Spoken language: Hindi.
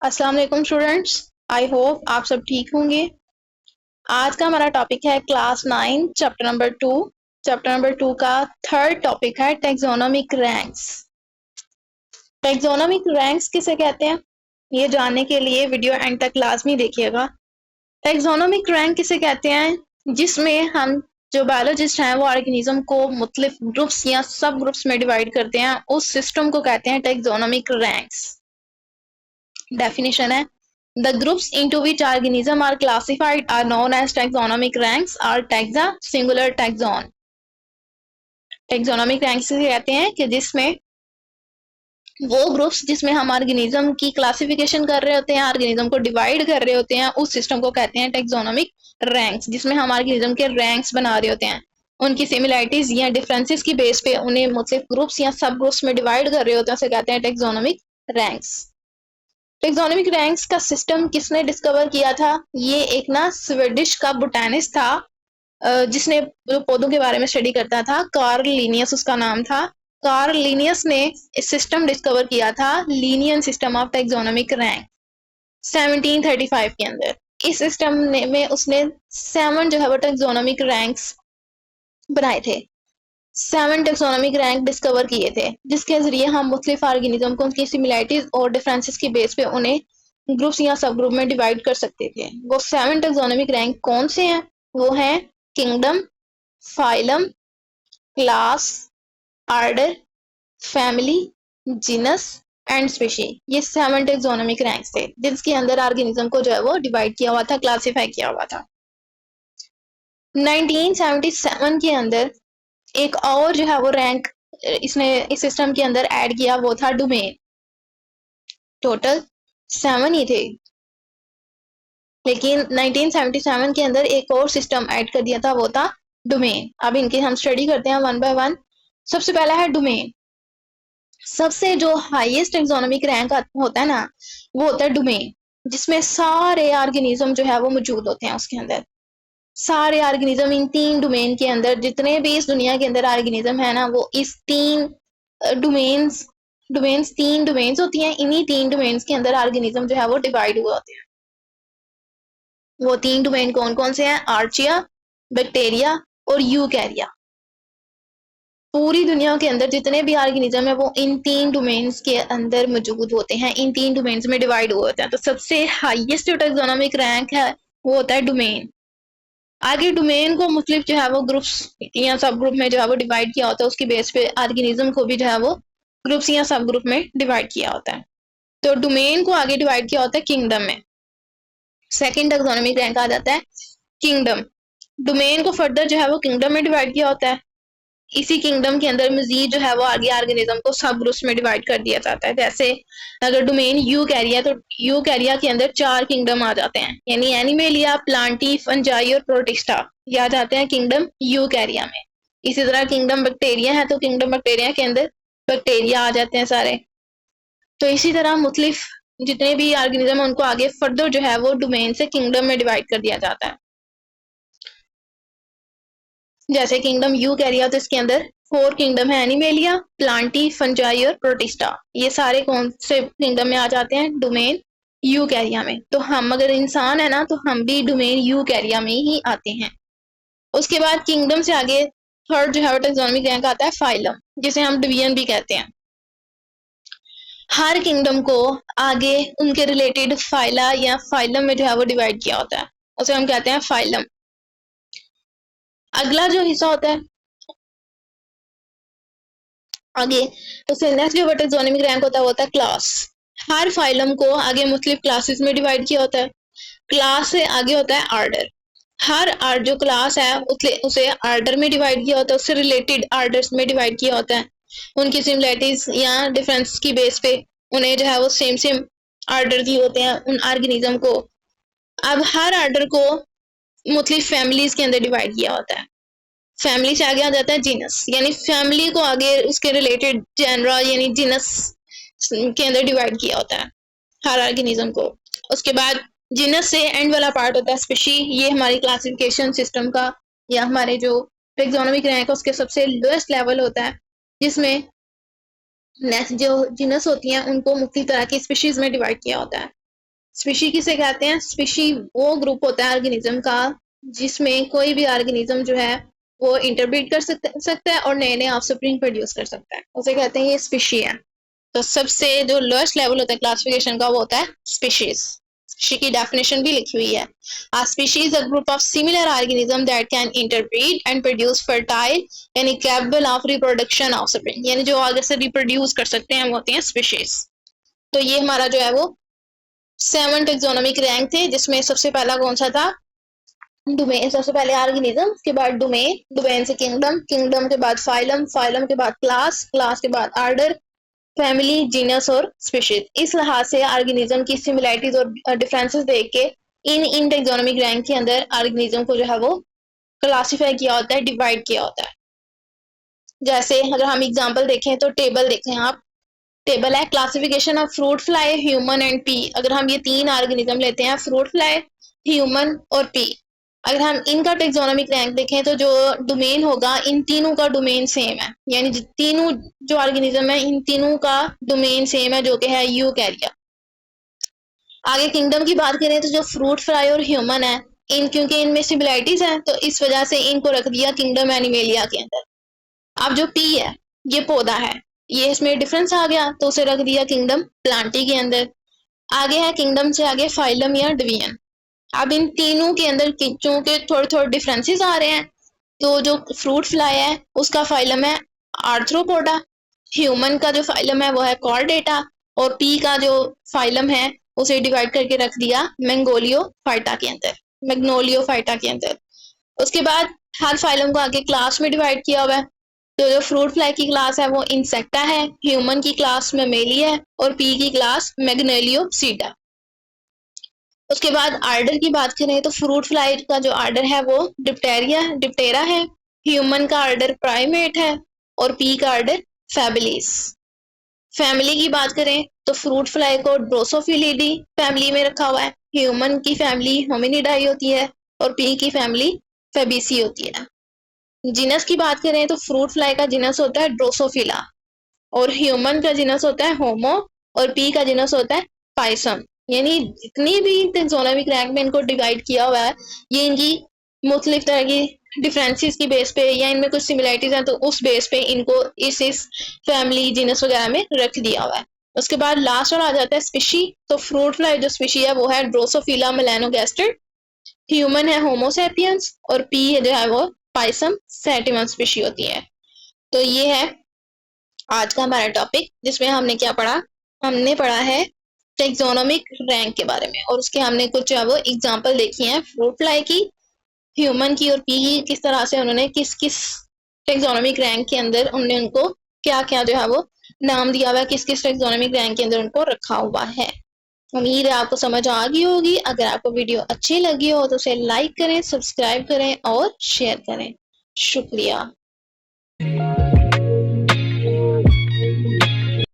अस्सलाम वालेकुम स्टूडेंट्स। आई होप आप सब ठीक होंगे। आज का हमारा टॉपिक है class 9 chapter number 2। Chapter number 2 का थर्ड टॉपिक है टैक्सोनॉमिक रैंक्स। टैक्सोनॉमिक रैंक्स किसे कहते हैं, ये जानने के लिए वीडियो एंड तक लाजमी देखिएगा। टैक्सोनॉमिक रैंक किसे कहते हैं, जिसमें हम जो बायोलॉजिस्ट हैं वो ऑर्गेनिज्म को मुख्तलिफ ग्रुप्स या सब ग्रुप्स में डिवाइड करते हैं, उस सिस्टम को कहते हैं टैक्सोनॉमिक रैंक्स। Definition है the groups into which organisms are classified are known as taxonomic ranks or taxa singular taxon। taxonomic ranks से कहते हैं कि जिसमें वो ग्रुप्स जिसमें हम ऑर्गेनिज्म की क्लासिफिकेशन कर रहे होते हैं, ऑर्गेनिज्म को डिवाइड कर रहे होते हैं, उस सिस्टम को कहते हैं टैक्सोनॉमिक रैंक्स, जिसमें हम ऑर्गेनिज्म के रैंक्स बना रहे होते हैं। उनकी सिमिलैरिटीज या डिफरेंसेस की बेस पे उन्हें मुख्तलिफ ग्रुप्स या सब ग्रुप्स में डिवाइड कर रहे होते हैं, उसे कहते हैं टैक्सोनॉमिक रैंक्स। टैक्सोनॉमिक रैंक्स का सिस्टम किसने डिस्कवर किया था? ये एक ना स्वीडिश का बोटैनिस्ट था, जिसने पौधों के बारे में स्टडी करता था। कार्ल लिनियस उसका नाम था। कार्ल लिनियस ने इस सिस्टम डिस्कवर किया था, Linnean system of taxonomic rank, 1735 के अंदर। इस सिस्टम में उसने 7 जो है वो टैक्सोनॉमिक रैंक्स बनाए थे, 7 टैक्सोनॉमिक रैंक डिस्कवर किए थे, जिसके जरिए हम मुख्तलिफ ऑर्गेनिज्म को उनकी सिमिलैरिटीज और डिफरेंसेस की बेस पे उन्हें ग्रुप्स या सब ग्रुप में डिवाइड कर सकते थे। वो 7 टैक्सोनॉमिक रैंक कौन से हैं? वो हैं kingdom, phylum, class, order, family, genus and species. ये 7 टैक्सोनॉमिक रैंक्स थे जिसके अंदर ऑर्गेनिज्म को जो है वो डिवाइड किया हुआ था, क्लासिफाई किया हुआ था। 1977 के अंदर एक और जो है वो रैंक इसने इस सिस्टम के अंदर ऐड किया, वो था डोमेन। टोटल 7 ही थे, लेकिन 1977 के अंदर एक और सिस्टम ऐड कर दिया था, वो था डोमेन। अब इनकी हम स्टडी करते हैं वन बाय वन। सबसे पहला है डोमेन। सबसे जो हाईएस्ट टैक्सोनॉमिक रैंक होता है ना, वो होता है डोमेन, जिसमें सारे ऑर्गेनिज्म जो है वो मौजूद होते हैं उसके अंदर। सारे ऑर्गेनिज्म इन 3 डोमेन के अंदर, जितने भी इस दुनिया के अंदर ऑर्गेनिज्म है ना, वो इस 3 डोमेन्स 3 डोमेन्स होती हैं। इन्हीं 3 डोमेन्स के अंदर ऑर्गेनिज्म जो है वो डिवाइड हुए होते हैं। वो 3 डोमेन कौन कौन से हैं? आर्चिया, बैक्टीरिया और यूकैरिया। पूरी दुनिया के अंदर जितने भी ऑर्गेनिज्म है वो इन 3 डोमेन्स के अंदर मौजूद होते हैं, इन 3 डोमेन्स में डिवाइड हुए होते हैं। तो सबसे हाईएस्ट जो टैक्सोनॉमिक रैंक है वो होता है डोमेन। आगे डोमेन को मुख्तलिफ जो है वो ग्रुप्स या सब ग्रुप में जो है वो डिवाइड किया होता है, उसकी बेस पे ऑर्गेनिज्म को भी जो है वो ग्रुप्स या सब ग्रुप में डिवाइड किया होता है। तो डोमेन को आगे डिवाइड किया होता है किंगडम में। सेकंड टैक्सोनॉमिक रैंक आ जाता है किंगडम। डोमेन को फर्दर जो है वो किंगडम में डिवाइड किया होता है। इसी किंगडम के अंदर मजीद जो है वो आगे ऑर्गेनिज्म को सब ग्रुप्स में डिवाइड कर दिया जाता है। जैसे अगर डोमेन यूकैरिया, तो यूकैरिया के अंदर 4 किंगडम आ जाते हैं, यानी एनिमेलिया, प्लांटी, फंजाई और प्रोटिस्टा, ये आ जाते हैं किंगडम यूकैरिया में। इसी तरह किंगडम बैक्टीरिया है तो किंगडम बैक्टीरिया के अंदर बैक्टीरिया आ जाते हैं सारे। तो इसी तरह मुख्तलिफ जितने भी ऑर्गेनिज्म उनको आगे फर्दर जो है वो डोमेन से किंगडम में डिवाइड कर दिया जाता है। जैसे किंगडम यूकैरिया, तो इसके अंदर 4 किंगडम है, एनिमेलिया, प्लांटी, फंजाई और प्रोटिस्टा। ये सारे कौन से किंगडम में आ जाते हैं? डोमेन यूकैरिया में। तो हम अगर इंसान है ना, तो हम भी डोमेन यूकैरिया में ही आते हैं। उसके बाद किंगडम से आगे थर्ड जो है टैक्सोनॉमिक रैंक आता है फाइलम, जिसे हम डिवीजन भी कहते हैं। हर किंगडम को आगे उनके रिलेटेड फाइला या फाइलम में जो है वो डिवाइड किया होता है, उसे हम कहते हैं फाइलम। अगला जो हिस्सा होता है आगे, उससे नेक्स्ट जो टैक्सोनॉमिक रैंक होता है वो होता है क्लास। हर फाइलम को आगे मुख्तलिफ क्लासेस में डिवाइड किया होता है। क्लास से आगे होता है आर्डर। हर जो क्लास है उसे आर्डर में डिवाइड किया होता है, उससे रिलेटेड आर्डर्स में डिवाइड किया होता है। उनकी सिमिलैरिटीज या डिफरेंस की बेस पे उन्हें जो है वो सेम आर्डर दिए होते हैं उन ऑर्गेनिज्म को। अब हर आर्डर को मुख्तलिफ फैमिलीज के अंदर डिवाइड किया होता है। फैमिली से आगे आ जाता है जीनस, यानी फैमिली को आगे उसके रिलेटेड जेनरा यानी जीनस के अंदर डिवाइड किया होता है हर ऑर्गेनिज्म को। उसके बाद जीनस से एंड वाला पार्ट होता है स्पीशी। ये हमारी क्लासिफिकेशन सिस्टम का या हमारे जो टैक्सोनॉमिक रैंक है उसके सबसे लोएस्ट लेवल होता है, जिसमें जो जीनस होती हैं उनको मुख्तलिफ तरह की स्पीशीज में डिवाइड किया होता है। स्पीशी किसे कहते हैं? स्पीशी वो ग्रुप होता है ऑर्गेनिज्म का जिसमें कोई भी ऑर्गेनिज्म जो है वो इंटरब्रीड कर सकता है और नए नए ऑफस्प्रिंग प्रोड्यूस कर सकता है, उसे कहते हैं ये स्पीशी है। तो सबसे जो लोएस्ट लेवल होता है क्लासिफिकेशन का वो होता है स्पीशीज। स्पीशी की डेफिनेशन भी लिखी हुई है, a species a group of similar organism that can interbreed and produce fertile यानी capable of reproduction offspring, यानी जो आगे से रिप्रोड्यूस कर सकते हैं वो होते हैं स्पीशीज। तो ये हमारा जो है वो 7 टेक्सोनोमिक रैंक थे, जिसमें सबसे पहला कौन सा था? डोमेन। सबसे पहले ऑर्गेनिज्म, के बाद डोमेन, डोमेन से किंगडम, किंगडम के बाद फाइलम, फाइलम के बाद क्लास, क्लास के बाद आर्डर, फैमिली, जीनस और स्पीशीज। इस लिहाज से ऑर्गेनिज्म की सिमिलैरिटीज और डिफरेंसेस देख के इन टेक्सोनोमिक रैंक के अंदर ऑर्गेनिज्म को जो है वो क्लासिफाई किया होता है, डिवाइड किया होता है। जैसे अगर हम एग्जांपल देखें तो टेबल देखें आप, टेबल है classification of fruit fly, human and P. अगर हम ये 3 ऑर्गेनिज्म लेते हैं, फ्रूट फ्लाई, ह्यूमन और पी, अगर हम इनका टेक्सोनोमिक रैंक देखें तो जो डोमेन होगा इन तीनों का डोमेन सेम है, यानी तीनों जो ऑर्गेनिज्म है इन तीनों का डोमेन सेम है, जो कि है यूकैरिया। आगे किंगडम की बात करें तो जो फ्रूट फ्लाई और ह्यूमन है, क्योंकि इनमें सिमिलैरिटीज हैं तो इस वजह से इनको रख दिया किंगडम एनिमेलिया के अंदर। अब जो पी है ये पौधा है, ये इसमें डिफरेंस आ गया तो उसे रख दिया किंगडम प्लांटी के अंदर। आगे है किंगडम से आगे फाइलम या डिवीजन। अब इन तीनों के अंदर चूंकि थोड़े थोड़े डिफरेंसेस आ रहे हैं, तो जो फ्रूट फ्लाई है उसका फाइलम है आर्थ्रोपोडा, ह्यूमन का जो फाइलम है वो है कॉर्डेटा, और पी का जो फाइलम है उसे डिवाइड करके रख दिया मैंगोलियोफाइटा के अंदर, मैग्नोलियोफाइटा के अंदर। उसके बाद हर फाइलम को आगे क्लास में डिवाइड किया हुआ है। तो जो फ्रूट फ्लाई की क्लास है वो इंसेक्टा है, ह्यूमन की क्लास मेमेलिया है और पी की क्लास मैग्नोलियोप्सीडा। उसके बाद आर्डर की बात करें तो फ्रूट फ्लाई का जो आर्डर है वो डिप्टेरा है, ह्यूमन का आर्डर प्राइमेट है और पी का आर्डर फैबिलिस। फैमिली की बात करें तो फ्रूट फ्लाई को ड्रोसोफिलिडी फैमिली में रखा हुआ है, ह्यूमन की फैमिली होमिनिडाई होती है और पी की फैमिली फेबिसी होती है। जीनस की बात करें तो फ्रूट फ्लाई का जीनस होता है ड्रोसोफिला और ह्यूमन का जीनस होता है होमो और पी का जीनस होता है पाइसम। यानी जितनी भी टेक्सोनोमिक रैंक में इनको डिवाइड किया हुआ है ये इनकी मुख्तलिफ तरह की डिफरेंसेस की बेस पे या इनमें कुछ सिमिलैरिटीज हैं तो उस बेस पे इनको इस फैमिली जीनस वगैरह में रख दिया हुआ है। उसके बाद लास्ट और आ जाता है स्पीशी। तो फ्रूट फ्लाई जो स्पीशी है वो है ड्रोसोफिला मेलानोगैस्टर, ह्यूमन है होमोसेपियंस और पी जो है वो पाइसम सेटिमम स्पीशी होती है। तो ये है आज का हमारा टॉपिक, जिसमें हमने क्या पढ़ा? हमने पढ़ा है टेक्सोनोमिक रैंक के बारे में और उसके हमने कुछ जो है वो एग्जांपल देखी हैं फ्रूट फ्लाई की, ह्यूमन की और पी की, किस तरह से उन्होंने किस किस टेक्सोनोमिक रैंक के अंदर उन्होंने उनको क्या क्या जो है वो नाम दिया हुआ है, किस किस टेक्सोनोमिक रैंक के अंदर उनको रखा हुआ है। उम्मीद है आपको समझ आ गई होगी। अगर आपको वीडियो अच्छी लगी हो तो उसे लाइक करें, सब्सक्राइब करें और शेयर करें। शुक्रिया।